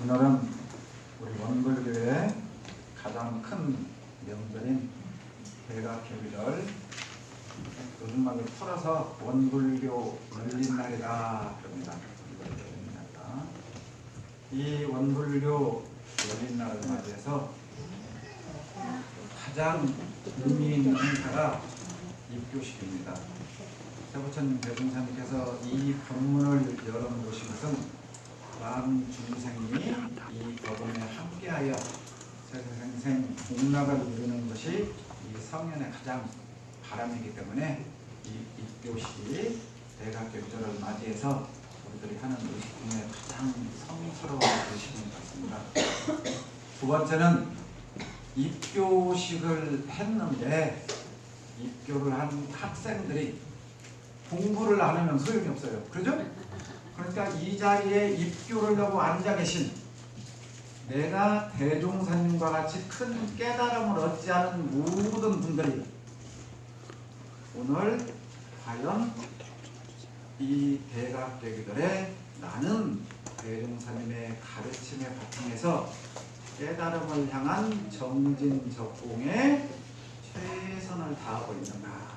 오늘은 우리 원불교의 가장 큰 명절인 대각개비를 음악을 풀어서 원불교 열린날이다 그럽니다. 이 원불교 열린날을 맞이해서 가장 의미 있는 행사가 입교식입니다. 세부처님 대종사님께서 이 법문을 열어놓으신 것은 만 중생이 이 법문에 함께하여 세생생 공락을 누리는 것이 이 성현의 가장 바람이기 때문에 이 입교식 대각개비절을 맞이해서 우리들이 하는 의식 중에 가장 성스러운 의식인 것 같습니다. 두 번째는 입교식을 했는데 입교를 한 학생들이 공부를 안 하면 소용이 없어요. 그렇죠? 그러니까 이 자리에 입교를 하고 앉아 계신 내가 대종사님과 같이 큰 깨달음을 얻지 않은 모든 분들이 오늘 과연 이 대각개비들에 나는 대종사님의 가르침에 바탕해서 깨달음을 향한 정진적공에 최선을 다하고 있는가.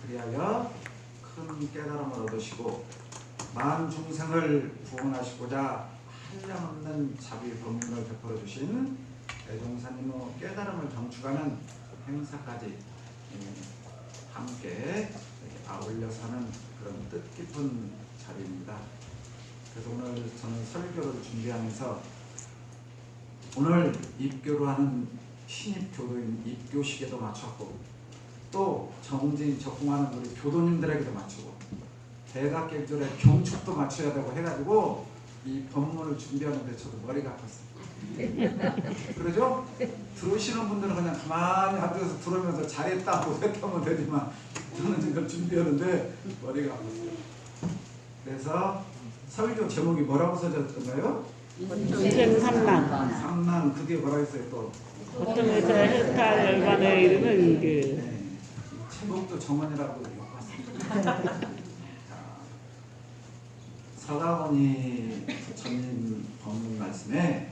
그리하여 큰 깨달음을 얻으시고 만 중생을 구원하시고자 한량없는 자비 법문을 베풀어 주신 대종사님의 깨달음을 경축하는 행사까지 함께 아울려서 하는 그런 뜻깊은 자리입니다. 그래서 오늘 저는 설교를 준비하면서 오늘 입교로 하는 신입 교도인 입교식에도 맞췄고 또 정진 적공하는 우리 교도님들에게도 맞추고 대각개비절의 경축도 맞춰야 되고 해가지고 이 법문을 준비하는데 저도 머리가 아팠어요. 그러죠? 들으시는 분들은 그냥 가만히 앉아서 들으면서 잘했다고 생각하면 되지만 저는 지금 준비하는데 머리가 아팠어요. 그래서 설교 제목이 뭐라고 써졌던가요? 인생 삼난. 삼난. 그게 뭐라 했어요 또? 고통에서 해탈 열반에 이르는 그 네. 제목도 정원이라고 봤습니다. 서가모니 부처님 법문 말씀에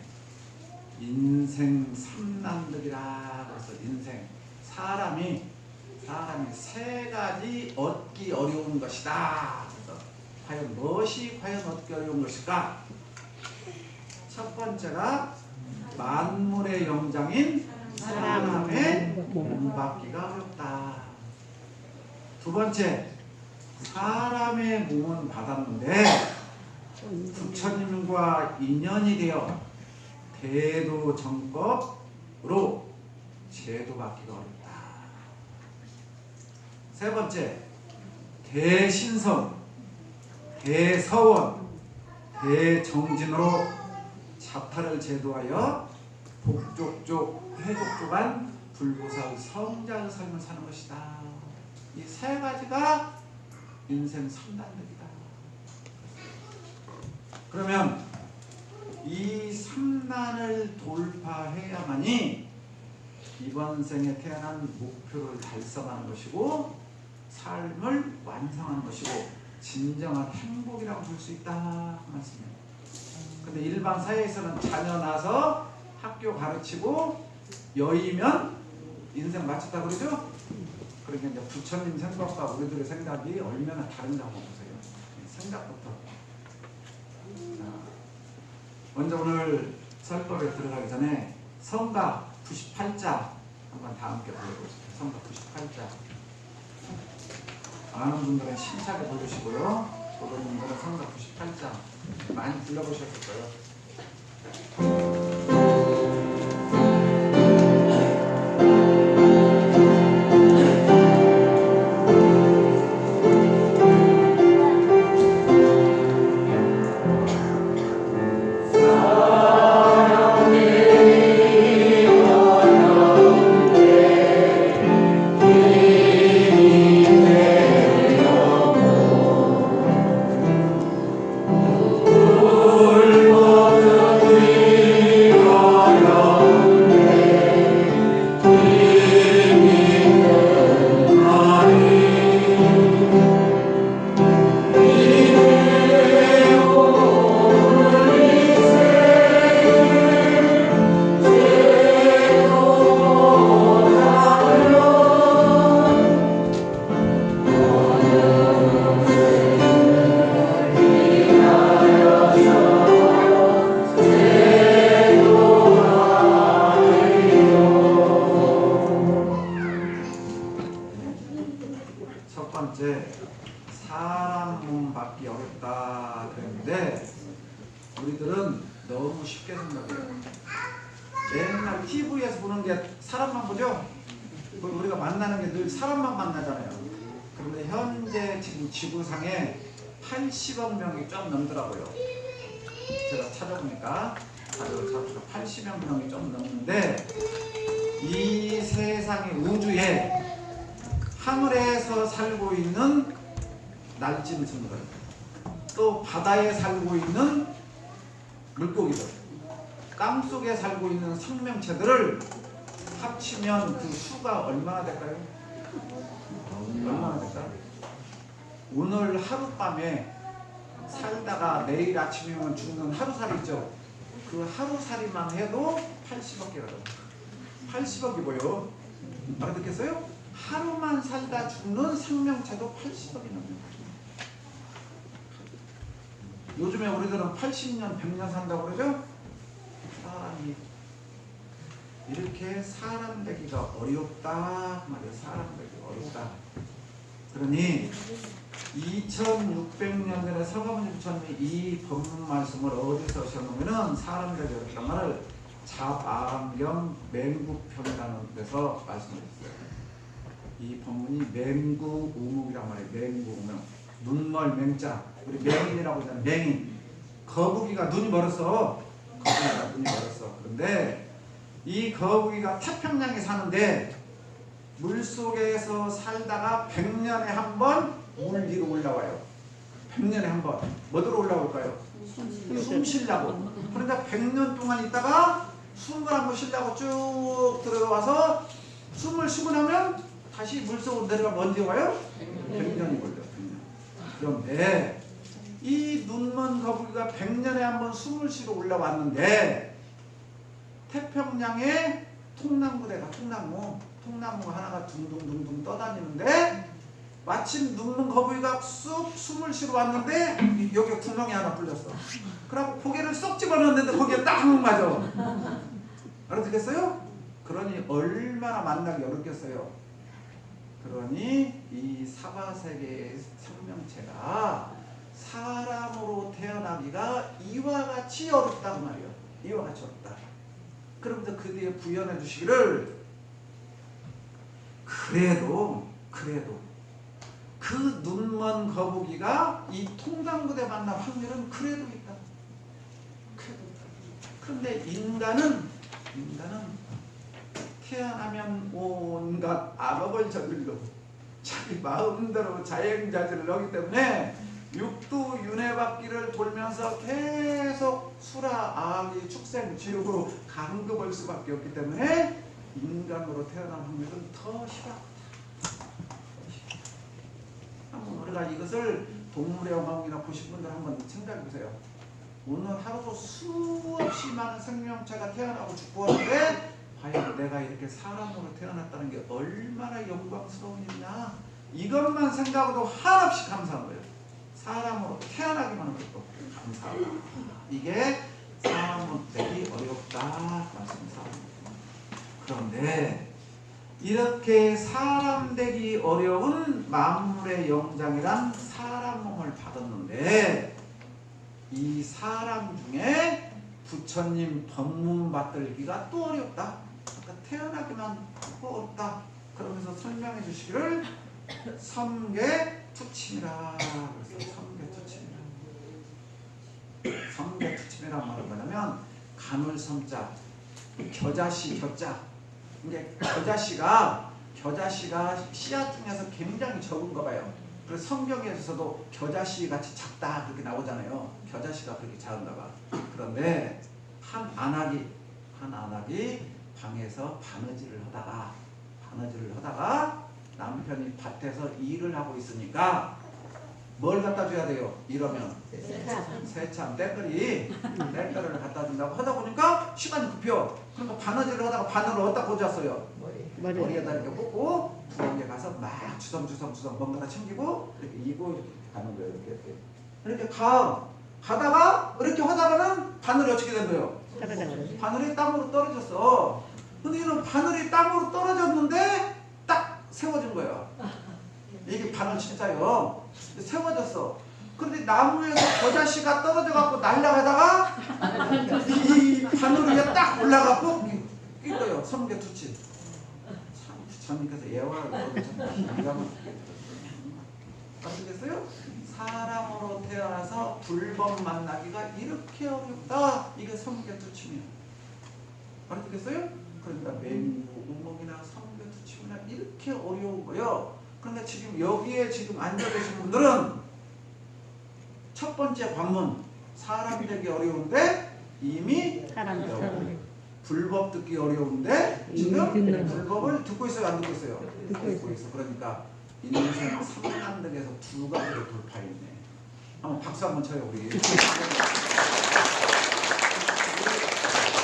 인생 삼난들이라 그래서 인생 사람이 세 가지 얻기 어려운 것이다. 그래서 과연 무엇이 과연 얻기 어려운 것일까? 첫 번째가 만물의 영장인 사람의 몸받기가 어렵다. 두 번째, 사람의 몸은 받았는데 부처님과 인연이 되어 대도 정법으로 제도받기가 어렵다. 세 번째, 대신성, 대서원, 대정진으로 자타를 제도하여 복족족, 회족족한 불보살 성자의 삶을 사는 것이다. 이 세 가지가 인생 3단력이다. 그러면 이 3난을 돌파해야만이 이번 생에 태어난 목표를 달성하는 것이고 삶을 완성하는 것이고 진정한 행복이라고 볼 수 있다 그 말씀이에요. 근데 일반 사회에서는 자녀 낳아서 학교 가르치고 여의면 인생 마쳤다 그러죠? 그러니까 이제 부처님 생각과 우리들의 생각이 얼마나 다른가 한번 보세요. 생각부터. 자, 먼저 오늘 설법에 들어가기 전에 성가 98자 한번 다 함께 불러보시죠. 성가 98자. 아는 분들은 심차게 부르시고요. 모르는 분들은 성가 98자 많이 불러보셨을 거예요. 첫 번째, 사람 몸 받기 어렵다 그랬는데 우리들은 너무 쉽게 생각해요. 맨날 TV에서 보는 게 사람만 보죠? 우리가 만나는 게 늘 사람만 만나잖아요. 그런데 현재 지금 지구상에 80억 명이 좀 넘더라고요. 제가 찾아보니까 80억 명이 좀 넘는데 이 세상의 우주에 하늘에서 살고 있는 날짐승들, 또 바다에 살고 있는 물고기들, 땅속에 살고 있는 생명체들을 합치면 그 수가 얼마나 될까요? 얼마나 될까요? 오늘 하룻밤에 살다가 내일 아침이면 죽는 하루살이 있죠. 그 하루살이만 해도 80억 개가 돼요. 80억이 뭐예요? 알아듣겠어요? 하루만 살다 죽는 생명체도 80억이 넘는 거죠. 요즘에 우리들은 80년, 100년 산다고 그러죠? 사람이 이렇게 사람 되기가 어렵다 말이에요. 사람 되기가 어렵다. 그러니 2600년 전에 서가모니 부처님이 이 법문 말씀을 어디서 하셨냐면은 사람 되기 어렵다 말을 잡암경 맹구편이라는 데서 말씀하셨어요. 이 법문이 맹구우묵이란 말이에요. 맹구우묵. 눈멀 맹자. 우리 맹인이라고 하잖아요. 맹인. 거북이가 눈이 멀었어. 거북이가 눈이 멀었어. 그런데 이 거북이가 태평양에 사는데 물속에서 살다가 100년에 한 번 물 위로 올라와요. 100년에 한 번. 뭐들어 올라올까요? 숨 쉬려고. 그러니까 100년 동안 있다가 숨을 한번 쉬려고 쭉 들어와서 숨을 쉬고 나면 다시 물속으로 내려가면 언제 와요? 100년이 걸려요. 100년. 그런데 이 눈먼 거북이가 100년에 한 번 숨을 쉬러 올라왔는데 태평양에 통나무대가 통나무가 하나가 둥둥둥둥 떠다니는데 마침 눈먼 거북이가 쑥 숨을 쉬러 왔는데 여기에 구멍이 하나 뚫렸어. 그래갖고 고개를 쏙 집어넣었는데 거기에 딱 맞아. 알아듣겠어요? 그러니 얼마나 만나기 어렵겠어요. 그러니 이 사바세계의 생명체가 사람으로 태어나기가 이와 같이 어렵다고 말이에요. 이와 같이 어렵다. 그러면서 그 뒤에 부연해 주시기를 그래도 그 눈먼 거북이가 이 통당구대 만날 확률은 그래도 있다. 그런데 인간은 태어나면 온갖 악업을 저질러 자기 마음대로 자행자질을 하기 때문에 육두 윤회바퀴를 돌면서 계속 수라, 악의 축생, 지옥으로 강급할 수밖에 없기 때문에 인간으로 태어난 확률은 더 희박하다. 한번 우리가 이것을 동물의 영광이나 보신 분들 한번 생각해 보세요. 오늘 하루도 수없이 많은 생명체가 태어나고 죽고 하는데 과연 내가 이렇게 사람으로 태어났다는 게 얼마나 영광스러운 일이냐. 이것만 생각해도 한없이 감사한 거예요. 사람으로 태어나기만 해도 감사하다. 이게 사람으로 되기 어렵다 말씀입니다. 그런데 이렇게 사람 되기 어려운 만물의 영장이란 사람 몸을 받았는데 이 사람 중에 부처님 법문 받들기가 또 어렵다. 그러니까 태어나기만 어렵다. 그러면서 설명해 주시기를 섬계투침이라 그래서 섬계투침이란 말은 뭐냐면 간울섬자 겨자씨 겨자. 이게 겨자씨가 씨앗 중에서 굉장히 적은 거 봐요. 그래서 성경에서도 겨자씨 같이 작다 그렇게 나오잖아요. 겨자씨가 그렇게 작은가 봐. 그런데 한 안악이 방에서 바느질을 하다가 남편이 밭에서 일을 하고 있으니까 뭘 갖다 줘야 돼요? 이러면 세참 떼거리를 갖다 준다고 하다 보니까 시간이 급해요. 그러니까 바느질을 하다가 바늘을 어디다 꽂았어요? 머리에다 이렇게 꽂고 부엌에 가서 막 주섬주섬 뭔가 챙기고 이렇게 이고 가는 거예요. 이렇게 가다가 이렇게 하다가는 바늘이 어떻게 된 거예요? 바늘이 땅으로 떨어졌어. 근데 이런 바늘이 땅으로 떨어졌는데 딱 세워진 거예요. 이게 바늘 진짜요. 세워졌어. 그런데 나무에서 겨자씨가 떨어져 갖고 날아가다가 이 바늘 위에 딱 올라가고 끼어요. 섬개투치. 참 부처님께서 예화를 넣어도 참 기가 막히게 아시겠어요? 사람으로 태어나서 불법 만나기가 이렇게 어렵다. 이게 섬개투치입니다. 알겠어요? 그러니까 맹구, 우몽이나 섬개투치나 이렇게 어려운 거요. 그런데 지금 여기에 지금 앉아 계신 분들은 첫 번째 관문 사람 되기 어려운데 이미 사람 불법 듣기 어려운데 지금 듣는 불법을 듣고 있어요, 안 듣고 있어요? 듣고 있어. 그러니까 인생 3단득에서 2가지로 돌파했네. 한번 박수 한번 쳐요 우리.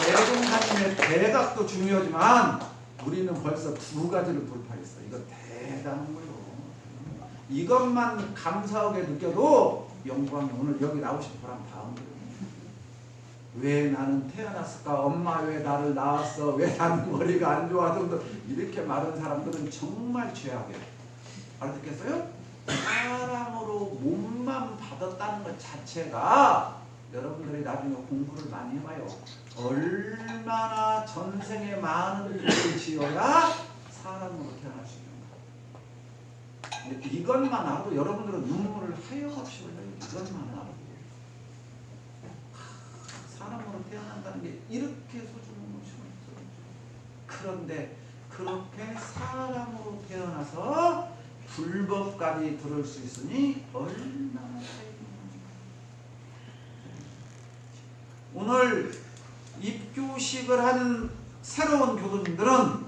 대종사님의 대각도 중요하지만 우리는 벌써 2가지를 돌파했어. 이거 대단한 거예요. 이것만 감사하게 느껴도 영광이 오늘 여기 나오신 보람 다음 거예요. 왜 나는 태어났을까? 엄마 왜 나를 낳았어? 왜 나는 머리가 안 좋아? 이렇게 말하는 사람들은 정말 죄악이에요. 알아듣겠어요? 사람으로 몸만 받았다는 것 자체가 여러분들이 나중에 공부를 많이 해봐요. 얼마나 전생에 많은 죄를 지어야 사람으로 태어날 수 있는가. 근데 이것만 알아도 여러분들은 눈물을 하염없이 흘려요. 이것만 알아도. 사람으로 태어난다는 게 이렇게 소중한 것이죠. 그런데 그렇게 사람으로 태어나서 불법까지 들을 수 있으니 얼마나 차이가. 오늘 입교식을 한 새로운 교도님들은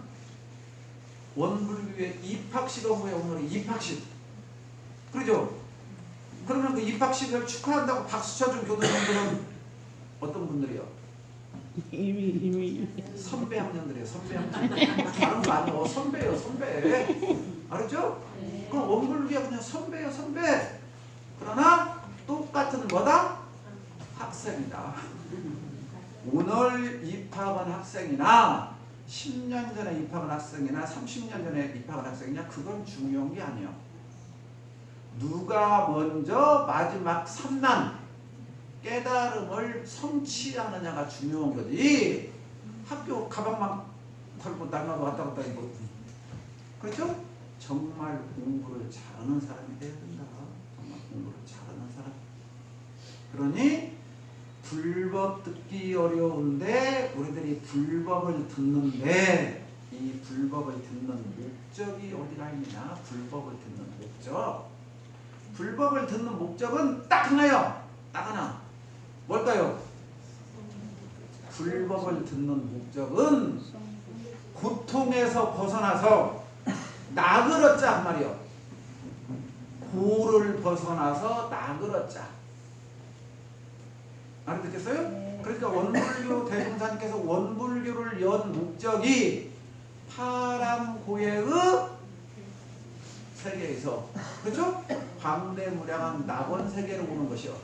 원불교의 입학식 업무에 오늘 입학식. 그러죠? 그러면 그 입학식을 축하한다고 박수 쳐준 교도님들은 어떤 분들이요? 이미 선배 학년들이에요. 선배 학년. 다른 거 아니에요. 선배예요. 선배. 알았죠? 그럼 원불교가 그냥 선배예요. 선배. 그러나 똑같은 뭐다? 학생이다. 오늘 입학한 학생이나 10년 전에 입학한 학생이나 30년 전에 입학한 학생이냐 그건 중요한 게 아니에요. 누가 먼저 마지막 3난 깨달음을 성취하느냐가 중요한 거지. 학교 가방만 털고 날마다 왔다 갔다 하고. 그렇죠? 정말 공부를 잘하는 사람이 돼야 된다. 정말 공부를 잘하는 사람. 그러니 불법 듣기 어려운데 우리들이 불법을 듣는데 이 불법을 듣는 목적이 어디가 있느냐? 불법을 듣는 목적. 불법을 듣는 목적은 딱 하나요. 딱 하나. 뭘까요? 불법을 듣는 목적은 고통에서 벗어나서 낙을 얻자 말이요. 고를 벗어나서 낙을 얻자. 알아듣겠어요? 그러니까 원불교 대종사님께서 원불교를 연 목적이 파람고해의 세계에서, 그렇죠? 광대무량한 낙원 세계로 오는 것이요.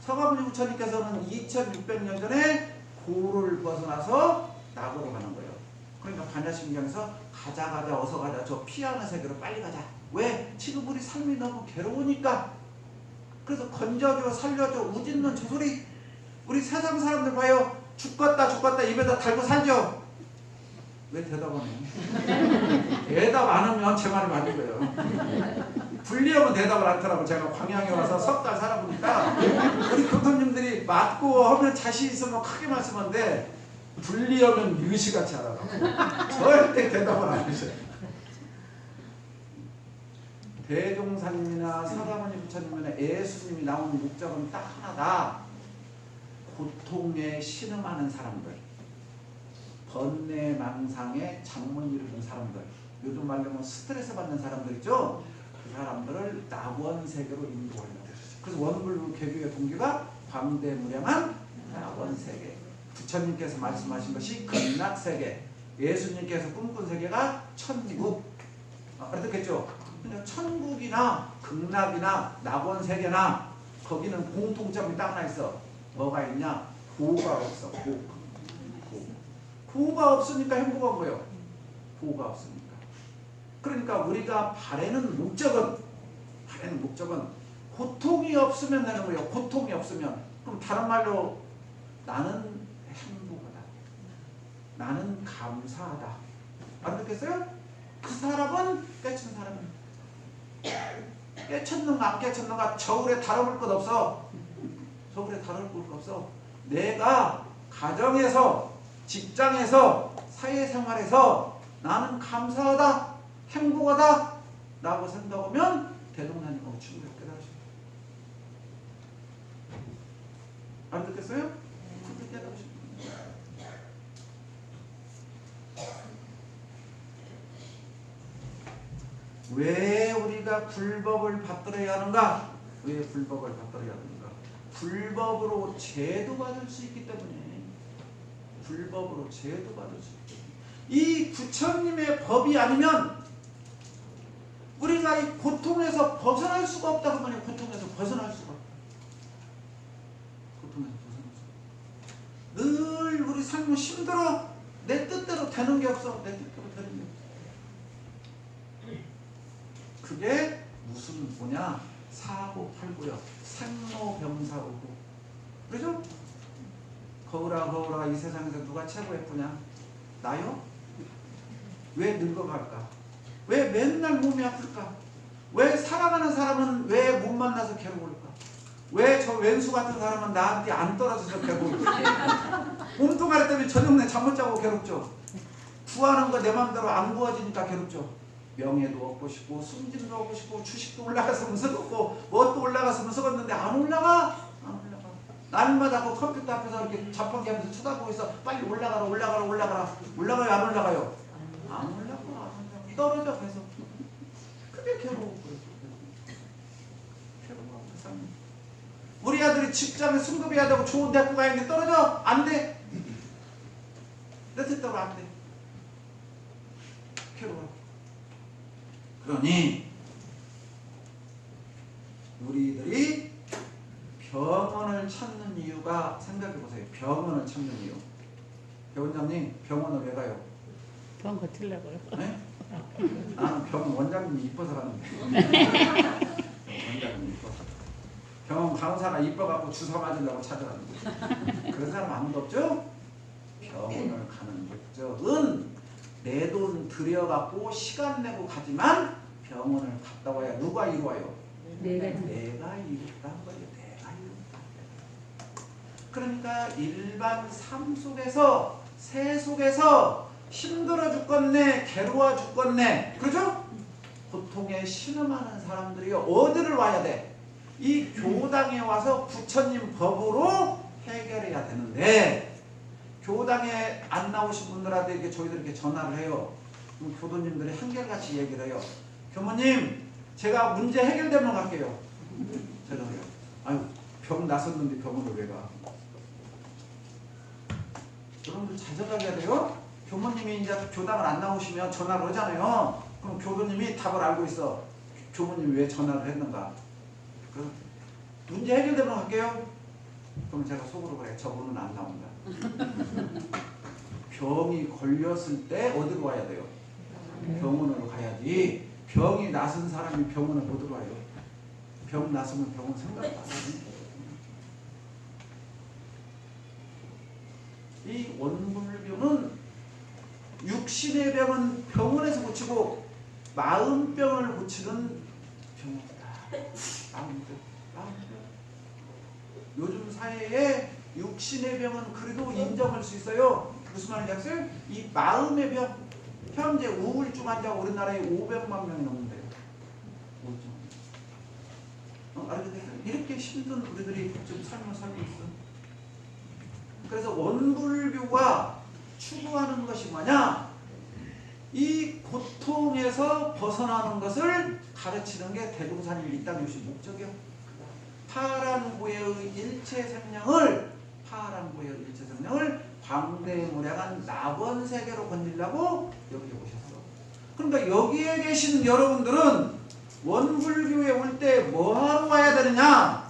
서가모니 부처님께서는 2600년 전에 고를 벗어나서 낙으로 가는 거예요. 그러니까 반야심경에서 가자 어서 가자, 저 피하는 세계로 빨리 가자. 왜? 지금 우리 삶이 너무 괴로우니까. 그래서 건져줘 살려줘 우짖는 저 소리. 우리 세상 사람들 봐요. 죽겠다 입에다 달고 살죠. 왜 대답 안 해요? 대답 안 하면 제 말이 맞는 거예요. 불리하면 대답을 안 하더라고. 제가 광양에 와서 석 달 살아보니까 우리 교도님들이 맞고 하면 자신 있으면 크게 말씀하는데 불리하면 유시같이 하라고. 절대 대답을 안 하셔요. 대종사님이나 사가모니 부처님이나 예수님이 나오는 목적은 딱 하나다. 고통에 신음하는 사람들, 번뇌망상에 잠못 이루는 사람들, 요즘 말로 스트레스 받는 사람들 있죠? 그 사람들을 낙원 세계로 인도하려고. 그래서 원불교 개교의 동기가 광대무량한 낙원 세계. 부처님께서 말씀하신 것이 극락 세계, 예수님께서 꿈꾼 세계가 천국. 알았겠죠? 그러니까 천국이나 극락이나 낙원 세계나 거기는 공통점이 딱 하나 있어. 뭐가 있냐? 고가 없어. 고가 없으니까 행복한 거예요. 고가 없으니까. 그러니까 우리가 바라는 목적은 고통이 없으면 되는 거예요. 고통이 없으면. 그럼 다른 말로 나는 행복하다. 나는 감사하다. 안 듣겠어요? 그 사람은 깨친 사람이에요. 깨쳤는가 안 깨쳤는가 저울에 다뤄볼 것 없어. 저울에 다뤄볼 것 없어. 내가 가정에서, 직장에서, 사회생활에서 나는 감사하다, 행복하다 라고 생각하면 대동사님하고 충분히 깨달으십니다. 안 듣겠어요? 그렇게 깨달으십니다. 왜 우리가 불법을 받들어야 하는가? 왜 불법을 받들어야 하는가? 불법으로 죄도 받을 수 있기 때문에. 불법으로 죄도 받을 수 있기 때문에. 이 부처님의 법이 아니면 우리가 이 고통에서 벗어날 수가 없다고 말해요. 고통에서 벗어날 수가 없다. 고통에서 벗어날 수가 없다. 늘 우리 삶은 힘들어. 내 뜻대로 되는 게 없어. 내 뜻대로 되는 게 없어. 그게 무슨 뭐냐? 사고팔고요. 생로병사고고. 그죠? 거울아 이 세상에서 누가 최고 예쁘냐? 나요? 왜 늙어갈까? 왜 맨날 몸이 아플까? 왜 살아가는 사람은 왜 못 만나서 괴로울까? 왜 저 왼수 같은 사람은 나한테 안 떨어져서 괴로울까? 몸뚱아리 때문에 저녁에 잠 못 자고 괴롭죠. 구하는 거 내 마음대로 안 구워지니까 괴롭죠. 명예도 얻고 싶고 승진도 얻고 싶고 주식도 올라갔으면 썩었고 뭣도 올라갔으면 썩었는데 안 올라가. 날마다 그 컴퓨터 앞에서 이렇게 자판기 하면서 쳐다보고 있어. 빨리 올라가라. 올라가요 안 올라가요? 안 올라가. 떨어져 계속. 그게 괴로워. 우리 아들이 직장에 승급해야 되고 좋은 대학교 가야 되는데 떨어져? 안 돼. 내 뜻대로 안 돼. 괴로워. 그러니 우리들이 병원을 찾는 이유가 생각해보세요. 병원을 찾는 이유. 병원장님 병원을 왜 가요? 병 거치려고요. 네? 나는 병원 원장님이 이뻐서 가는데. 원장님이 이뻐서. 병원 간호사가 이뻐갖고 주사 맞으려고 찾아가는데. 그런 사람 아무도 없죠? 병원을 가는 목적은 내 돈 들여갖고 시간 내고 가지만 병원을 갔다 와야 누가 이루어요? 내가 이뤘다는 거예요. 내가 이뤘다. 그러니까 일반 삶 속에서 새 속에서 힘들어 죽겠네, 괴로워 죽겠네, 그렇죠? 고통에 신음하는 사람들이 어디를 와야 돼? 이 교당에 와서 부처님 법으로 해결해야 되는데 교당에 안 나오신 분들한테 저희들 이렇게 전화를 해요. 그럼 교도님들이 한결같이 얘기를 해요. 교모님, 제가 문제 해결되면 갈게요. 제가 그래요. 아유, 병 났었는데 병원을 왜 가? 여러분들 잘 생각해야 돼요. 교모님이 이제 교당을 안 나오시면 전화를 하잖아요. 그럼 교도님이 답을 알고 있어. 교모님이 왜 전화를 했는가? 그럼 문제 해결되면 갈게요. 그럼 제가 속으로 그래. 저분은 안 나온다. 병이 걸렸을 때 어디로 와야 돼요? 병원으로 가야지. 병이 나선 사람이 병원을 못 와요. 병 났으면 병원 생각도 안 해요. 이 원불교는 육신의 병은 병원에서 고치고 마음병을 고치는 병원이다. 마음병. 요즘 사회에 육신의 병은 그래도 인정할 수 있어요. 무슨 말인지 아세요? 이 마음의 병, 현재 우울증 환자가 우리나라에 500만 명이 넘는데요. 알겠어요? 이렇게 힘든 우리들이 지금 삶을 살고 있어. 그래서 원불교가 추구하는 것이 뭐냐? 이 고통에서 벗어나는 것을 가르치는 게 대동사님 일당교시 목적이요. 파란고의 일체 생명을 광대무량한 낙원세계로 건지려고 여기에 오셨어. 그러니까 여기에 계신 여러분들은 원불교에 올 때 뭐하러 와야 되느냐?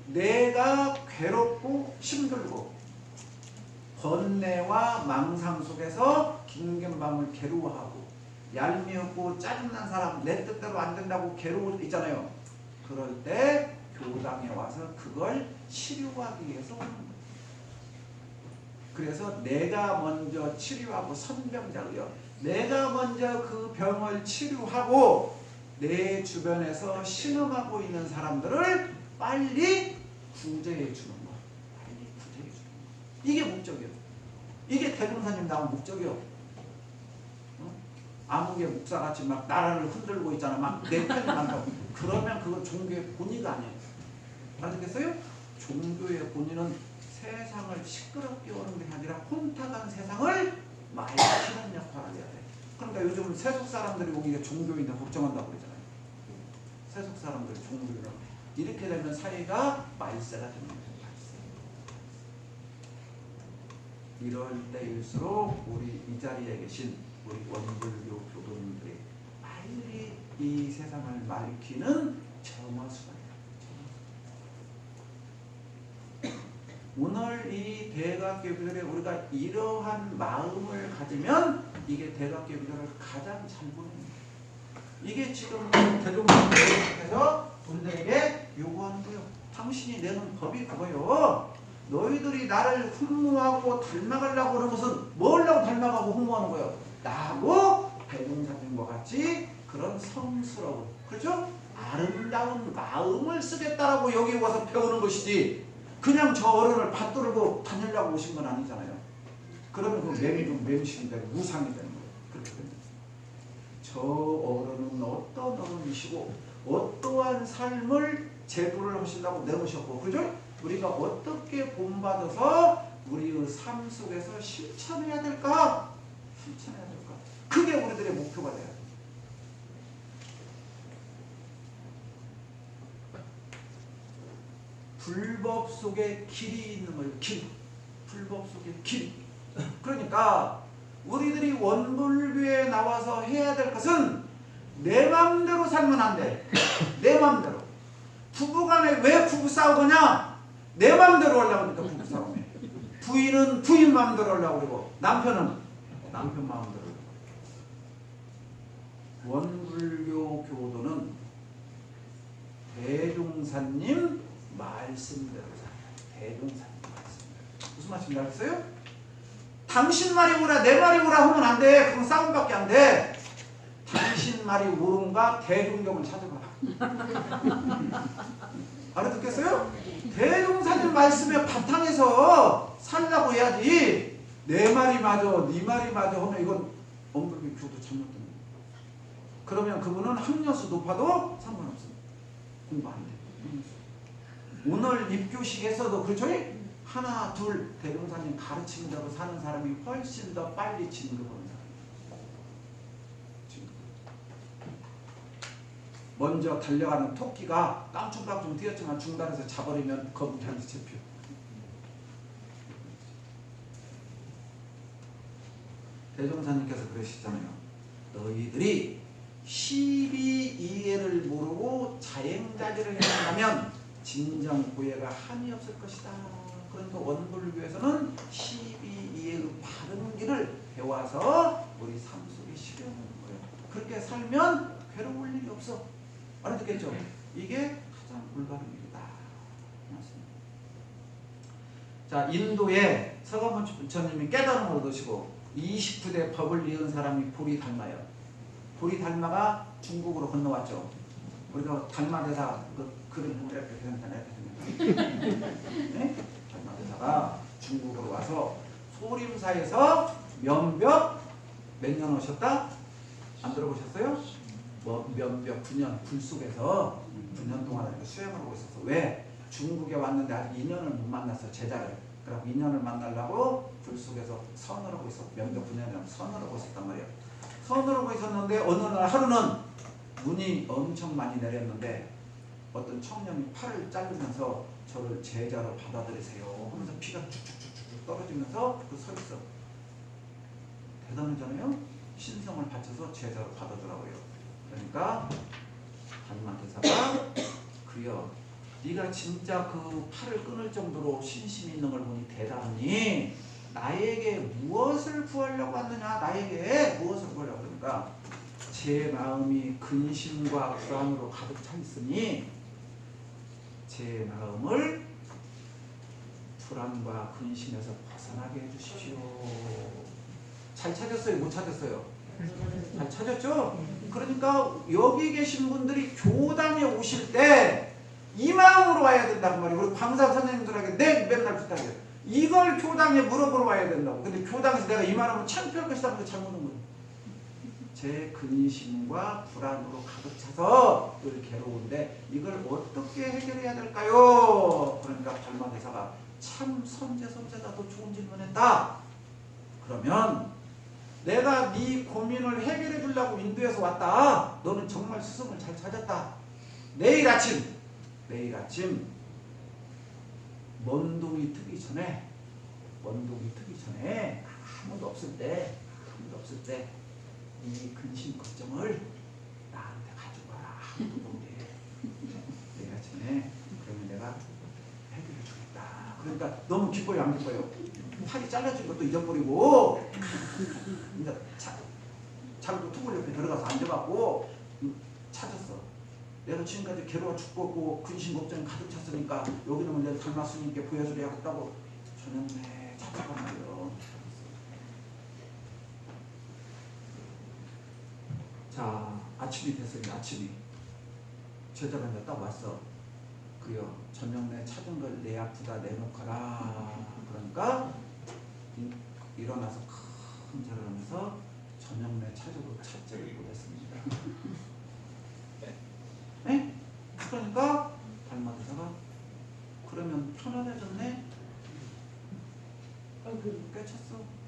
내가 괴롭고 힘들고 번뇌와 망상 속에서 긴긴 밤을 괴로워하고 얄미웠고 짜증난 사람, 내 뜻대로 안 된다고 괴로울 때 있잖아요. 그럴 때 교당에 와서 그걸 치료하기 위해서 오는 거예요. 그래서 내가 먼저 치료하고 선병자고요. 내가 먼저 그 병을 치료하고 내 주변에서 신음하고 있는 사람들을 빨리 구제해 주는 거. 빨리 구제해 주는 거. 이게 목적이에요. 이게 대종사님 나온 목적이요. 아무개 목사같이 막 나라를 흔들고 있잖아. 막 내 편이 많다고. 그러면 그건 종교의 본의가 아니에요. 알겠어요? 종교의 본의는 세상을 시끄럽게 오는 게 아니라 혼탁한 세상을 맑히는 역할을 해야 돼. 그러니까 요즘 세속 사람들이 오기가 종교인들 걱정한다고 그러잖아요. 세속 사람들이 종교인을 이렇게 되면 사회가 말세가 됩니다. 이럴 때일수록 우리 이 자리에 계신 우리 원불교 교도님들이 빨리 이 세상을 맑히는 점화수가 돼요. 오늘 이 대각개비절에 우리가 이러한 마음을 가지면 이게 대각개비절을 가장 잘 보는 거예요. 이게 지금 대종상 대회에서 우리들에게 요구하는 거예요. 당신이 내는 법이 그거요. 너희들이 나를 흠모하고 닮아가려고 하는 것은 뭘라고 닮아가고 흠모하는 거예요? 나하고 대종사님과 같이 그런 성스러운, 그렇죠? 아름다운 마음을 쓰겠다라고 여기 와서 배우는 것이지 그냥 저 어른을 받들고 다니려고 오신 건 아니잖아요. 그러면 그 맴이 좀 맴식이 되고 무상이 되는 거예요. 그렇게 됩니다. 저 어른은 어떤 어른이시고 어떠한 삶을 제도를 하시려고 내오셨고, 그죠? 우리가 어떻게 본받아서 우리의 삶 속에서 실천해야 될까? 실천해야 될까? 그게 우리들의 목표가 돼야 돼. 불법 속에 길이 있는 거예요. 길. 불법 속에 길. 그러니까 우리들이 원불교에 나와서 해야 될 것은 내 마음대로 살면 안 돼. 내 마음대로. 부부간에 왜 부부 싸우느냐? 내 마음대로 하려고 하니까 부부 싸움에. 부인은 부인 마음대로 하려고 그러고 남편은 남편 마음대로. 원불교 교도는 대종사님 말씀대로 살아요. 대종사님 말씀대로. 무슨 말씀인지 알겠어요? 당신 말이 옳아 내 말이 옳아 하면 안 돼. 그건 싸움밖에 안 돼. 당신 말이 옳은가 대종경을 찾아봐라. 알아듣겠어요? 대종사님 말씀의 바탕에서 살라고 해야지. 내 말이 맞아 네 말이 맞아 하면 이건 원불교 교도 잘못된 거예요. 그러면 그분은 학년수 높아도 상관없습니다. 공부 안 돼. 오늘 입교식에서도 그렇죠? 하나 둘 대종사님 가르치는 대로 사는 사람이 훨씬 더 빨리 진급하는 사람이에요. 먼저 달려가는 토끼가 깡충깡충 뛰었지만 중단에서 잡아버리면 거북이한테 잡혀. 대종사님께서 그러시잖아요. 너희들이 12이해를 모르고 자행자제를 해나가면 진정 고해가 한이 없을 것이다. 그러니까 원불교에서는 12이해의 바른 길을 배워서 우리 삶 속에 실현하는 거예요. 그렇게 살면 괴로울 일이 없어. 알아듣겠죠? 이게 가장 올바른 길이다. 자, 인도에 서가모니 부처님이 깨달음을 얻으시고 29대 법을 이은 사람이 보리달마예요. 보리달마가 중국으로 건너왔죠. 우리가 달마대사 그 그림 이렇게 생겼잖아요. 네? 달마대사가 중국으로 와서 소림사에서 면벽 몇 년 오셨다? 안 들어보셨어요? 면벽 9년 불 속에서 9년 동안 수행을 하고 있었어. 왜? 중국에 왔는데 아직 인연을 못 만났어. 제자를. 그래서 인연을 만나려고 불 속에서 선을 하고 있었어. 면벽 9년이라면 선을 하고 있었단 말이야. 선을 하고 있었는데 어느 날 하루는 눈이 엄청 많이 내렸는데 어떤 청년이 팔을 자르면서 저를 제자로 받아들이세요 하면서 피가 쭉쭉쭉쭉 떨어지면서 그 서 있어. 대단하잖아요. 신성을 바쳐서 제자로 받아주라고요. 그러니까 달마대사가 그여 네가 진짜 그 팔을 끊을 정도로 신심이 있는 걸 보니 대단하니 나에게 무엇을 구하려고 왔느냐. 나에게 무엇을 구하려고 그러니까 제 마음이 근심과 불안으로 가득 차 있으니 제 마음을 불안과 근심에서 벗어나게 해주십시오. 잘 찾았어요? 못 찾았어요? 잘 찾았죠? 그러니까 여기 계신 분들이 교당에 오실 때 이 마음으로 와야 된다고 말이에요. 우리 광사 선생님들에게 맨날 부탁해요. 이걸 교당에 물어보러 와야 된다고. 근데 교당에서 내가 이 말하면 창피할 것이다 하면서 잘못한 거예요. 제 근심과 불안으로 가득 차서 늘 괴로운데 이걸 어떻게 해결해야 될까요? 그러니까 발마대사가 참 선제다. 더 좋은 질문했다. 그러면 내가 네 고민을 해결해 주려고 인도에서 왔다. 너는 정말 스승을 잘 찾았다. 내일 아침 먼동이 트기 전에 아무도 없을 때 이 근심 걱정을 나한테 가지고 와라. 아무도 모르게. 내일 아침에 그러면 내가 해결해 주겠다. 그러니까 너무 기뻐요, 안 기뻐요? 팔이 잘라진 것도 잊어버리고 이제 자기도 퉁을 옆에 들어가서 앉아갖고 찾았어. 내가 지금까지 괴로워 죽고 근심 걱정이 가득 찼으니까 여기 는 내가 달마 스님께 보여주려고 저녁에 찾아간 말이요. 자, 아침이 됐습니다. 아침이 제자가 이제 딱 왔어. 그요, 저녁 내 찾은 걸 내 아프다 내놓거라. 그러니까 일어나서 큰 절을 하면서 저녁 내 찾아도 찾지를 못했습니다. 네? 그러니까 달마대사가 그러면 편안해졌네? 깨쳤어.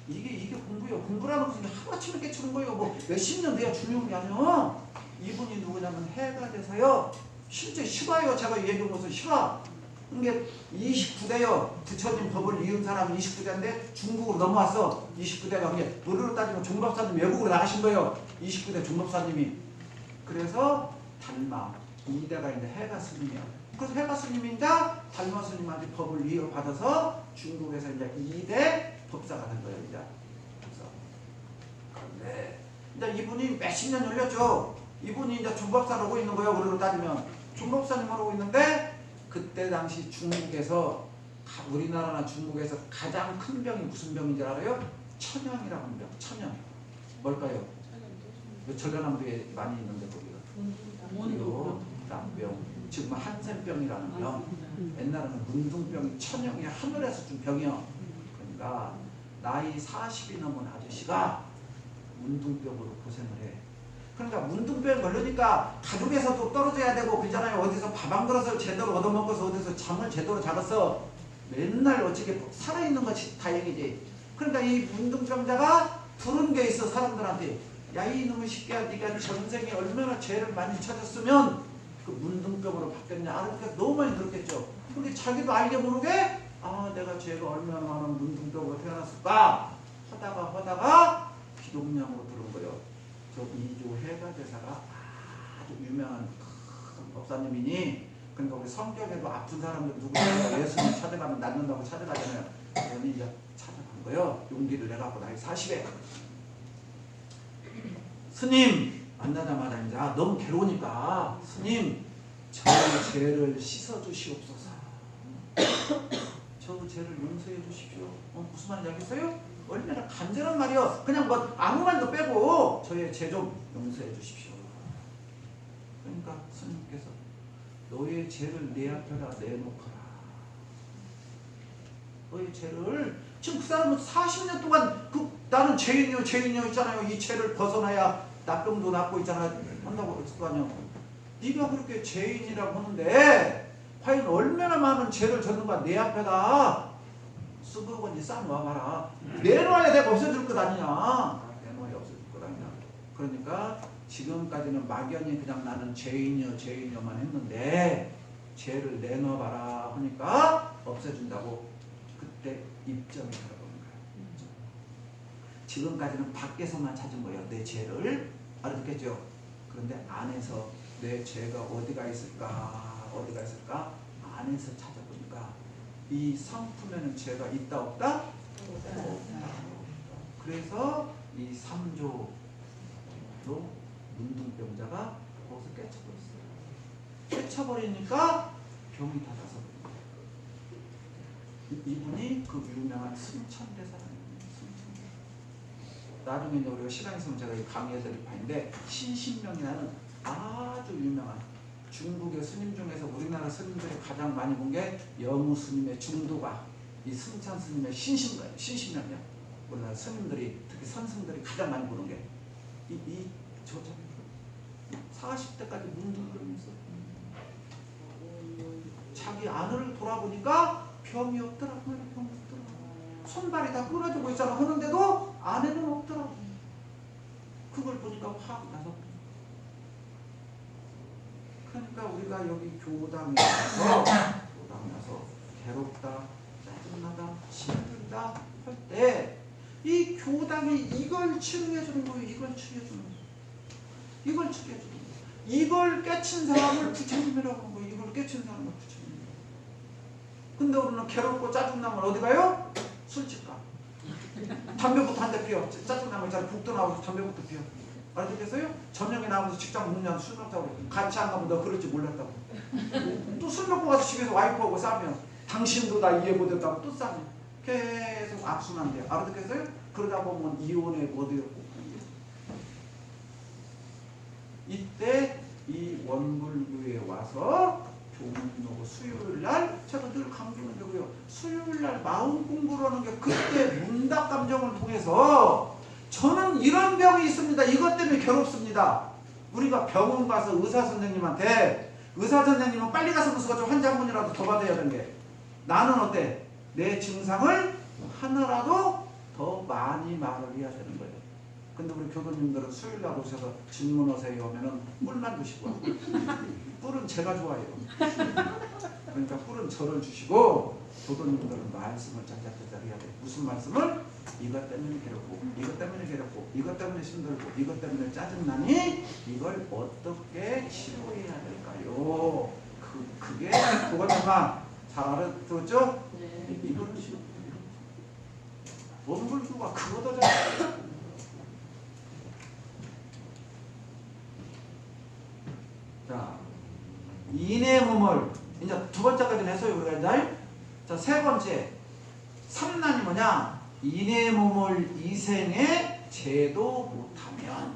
이게 공부예요. 공부라는 것은 하루아침에 깨치는 거예요. 뭐 몇십 년 돼야 중요한 게 아니야. 이분이 누구냐면 해가대사요. 실제 실화예요. 제가 얘기한 것은 실화. 이게 29대요. 부처님 법을 이은 사람이 29대인데 중국으로 넘어왔어. 29대가 이게 노래로 따지면 종법사님 외국으로 나가신 거예요. 29대 종법사님이. 그래서 달마 2대가 이제 해가 스님이야. 그래서 해가 스님이 이제 달마 스님한테 법을 이어받아서 중국에서 이제 2대 법사가 된 거예요. 이제. 그런데 이제 이분이 몇십 년 열렸죠. 이분이 이제 종법사를 하고 있는 거예요. 우리로 따지면 종법사님 하고 있는데 그때 당시 중국에서 우리나라나 중국에서 가장 큰 병이 무슨 병인 줄 알아요? 천연이라고 하는 병. 천연. 뭘까요? 전라남도에 많이 있는데 거기가. 그리고 남병. 지금 한센병이라는 병. 옛날에는 문둥병이 천연이 하늘에서 준 병이요. 그러니까 나이 40이 넘은 아저씨가 문둥병으로 고생을 해. 그러니까 문둥병 걸리니까 가족에서도 떨어져야 되고 그러잖아요. 어디서 밥 한 그릇을 제대로 얻어먹어서 어디서 잠을 제대로 자겠어. 맨날 어떻게 살아있는 것이 다행이지. 그러니까 이 문둥병자가 부른 게 있어. 사람들한테. 야 이놈의 새끼야, 네가 전생에 얼마나 죄를 많이 찾았으면 그 문둥병으로 바뀌었냐. 그러니까 너무 많이 들었겠죠. 근데 자기도 알게 모르게 내가 죄가 얼마나 많은 문둥병으로 태어났을까 하다가 기독량으로 들은 거예요. 저 이조 해가대사가 아주 유명한 큰 법사님이니. 그러니까 우리 성경에도 아픈 사람들 누구냐 예수님 찾아가면 낫는다고 찾아가잖아요. 그러니 이제 찾아간 거예요. 용기를 내갖고 나이 40에 스님 만나자마자 이제 너무 괴로우니까 스님 저의 죄를 씻어주시옵소서. 저 죄를 용서해 주십시오. 무슨 말인지 알겠어요? 얼마나 간절한 말이요. 그냥 뭐 아무 말도 빼고 저의 죄 좀 용서해 주십시오. 그러니까 스님께서 너의 죄를 내 앞에다 내놓거라. 너의 죄를 지금 그 사람은 40년 동안 나는 죄인이요 있잖아요. 이 죄를 벗어나야 나쁨도 낫고 있잖아요. 한다고 했을 거 아니에요. 네가 그렇게 죄인이라고 하는데 과연 얼마나 많은 죄를 졌는가. 내 앞에다 수거건지 쌓아놔봐라. 내놓아야 내가 없애줄 것 아니냐. 내놓아야 없애줄 것 아니냐. 그러니까 지금까지는 막연히 그냥 나는 죄인이요만 했는데 죄를 내놔봐라 하니까 없애준다고. 그때 입점이 들어보는 거예요. 지금까지는 밖에서만 찾은 거예요. 내 죄를. 알아듣겠죠? 그런데 안에서 내 죄가 어디가 있을까 안에서 찾아보니까 이 성품에는 죄가 있다 없다? 없다. 그래서 이 3조 바로 문둥병자가 거기서 깨쳐버렸어요. 깨쳐버리니까 병이 다 나서 이분이 그 유명한 승천대사라는 승천대사. 나중에 이제 우리가 시간 있으면 제가 강의해드릴 바인데 신신명이라는 아주 유명한 중국의 스님 중에서 우리나라 스님들이 가장 많이 본 게 영우 스님의 중도가 이 승천 스님의 신신명이야. 우리나라 스님들이 특히 선승들이 가장 많이 보는 게 저 40대까지 문둥병이었어. 자기 아내를 돌아보니까 병이 없더라고. 병이 없더라고. 손발이 다 끊어지고 있잖아 하는데도 아내는 없더라고. 그걸 보니까 확 나서. 그러니까 우리가 여기 교당에 나서 괴롭다, 짜증나다, 힘들다 할 때 이 교당이 이걸 치료해 주는 거예요. 이걸 치료해 주는 거예요. 이걸 치료해 주는 거예요. 이걸 깨친 사람을 부처님이라고 하는 거예요. 이걸 깨친 사람을 부처님. 근데 우리는 괴롭고 짜증나면 어디 가요? 술집 가. 담배부터 한 대 피워. 짜증나면 있잖아. 북도 나오고 담배부터 피워. 알겠어요? 저녁에 나가서 직장 문양 술 먹자고 같이 안 가면 너 그럴 줄 몰랐다고. 또 술 먹고 가서 집에서 와이프하고 싸면 당신도 나 이해 못했다고 또 싸면 계속 악순환돼요. 알아듣겠어요? 그러다 보면 이혼에 어디로 이때 이 원불교에 와서 교문하고 수요일날 제가 늘 강조는 되고요. 수요일날 마음 공부를 하는 게 그때 문답 감정을 통해서 저는 이런 병이 있습니다. 이것 때문에 괴롭습니다. 우리가 병원 가서 의사 선생님한테 의사 선생님은 빨리 가서 무슨 좀 환자 한 분이라도 더 받아야 되는 게 나는 어때? 내 증상을 하나라도 더 많이 말을 해야 되는 거예요. 근데 우리 교도님들은 수요일날 오셔서 질문하세요 하면은 꿀만 주시고 꿀은 제가 좋아해요. 그러니까 꿀은 저를 주시고 교도님들은 말씀을 짤짤짤 해야 돼요. 무슨 말씀을? 이것 때문에 괴롭고 이것 때문에 괴롭고 이것 때문에 힘들고 이것 때문에 짜증나니 이걸 어떻게 치료해야 될까요? 그게 그거잖아. 잘 알아들었죠? 네. 이걸 치료. 원불교가 그거잖아. 자, 인의 몸을 이제 두 번째까지는 했어요. 우리가 이제. 자, 세 번째 삼난이 뭐냐? 인의 몸을 이생에 제도 못하면